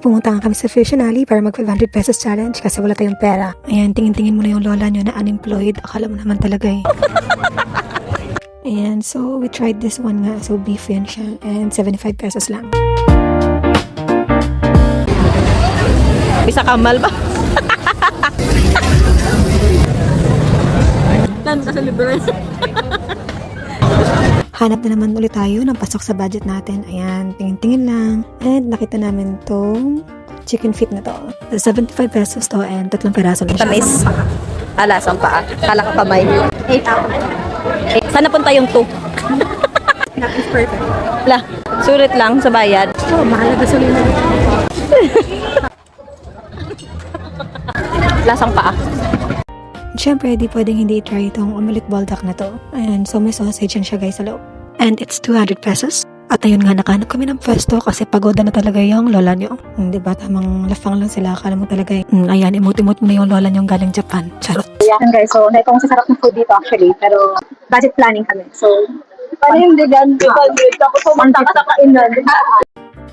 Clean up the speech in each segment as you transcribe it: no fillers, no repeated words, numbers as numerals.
pumunta nga kami sa Fusion Alley para mag 500 pesos challenge kasi wala tayong pera. Ayan, tingin-tingin mo na yung lola nyo na unemployed. Akala mo naman talaga eh. Ayan, so we tried this one nga. So beef yan siya and 75 pesos lang. Bisa kamal ba? Lan sa libre. Hanap na naman ulit tayo ng pasok sa budget natin. Ayan, tingin-tingin lang. And nakita namin tong chicken feet na to. 75 pesos to and 3 peraso lang siya. Tamis. Alas ang paa. Kala ka kamay. 8 out. Sana punta yung 2. That is perfect. La, sulit lang sa bayad. Oh, mahal na gasolina. Lasang paa. Siyempre, di pwedeng hindi try itong omelet baldak na to. Ayan, so may sausage yan siya guys sa loob. And it's 200 pesos. At ayun nga, nakahanap kami ng pwesto kasi pagoda na talaga yung lola nyo. Diba, tamang lafang lang sila. Akala mo talaga, ayan, imut-imut mo na yung lola nyo galing Japan. Charot. Yeah, guys, so itong sasarap ng food dito actually, pero budget planning kami. So, paano yung vegan? Tapos pumunta ka sa kainan.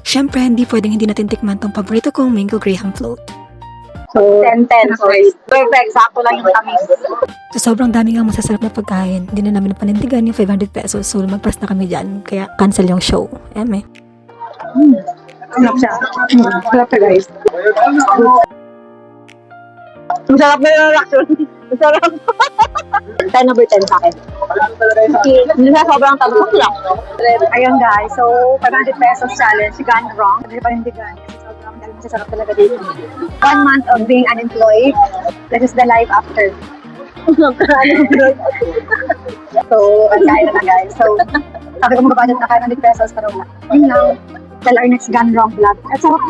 Siyempre, hindi pwedeng hindi natin tikman tong paborito kong mango graham float. So, 10-10. So, perfect. Sakto lang yung tamis. So, sobrang dami nga masasarap na pagkain. Hindi na namin napanindigan yung 500 pesos. So, magpas na kami dyan. Kaya, cancel yung show. Eme. Sarap siya. Sarap siya, guys. Ang sarap na yung reaction. Ang sarap. 10 over 10 sa akin. Hindi na sobrang tabuk lang. Ayun guys, so 500 pesos challenge, gone wrong. Hindi pa hindi gone kasi sobrang dahil masasarap talaga dito. 1 month of being unemployed. This is the life after. So, pagkain na guys. So, sabi ko mag-budget na 500 pesos pero wala. Yun lang. Till our next gone wrong vlog. At sarap.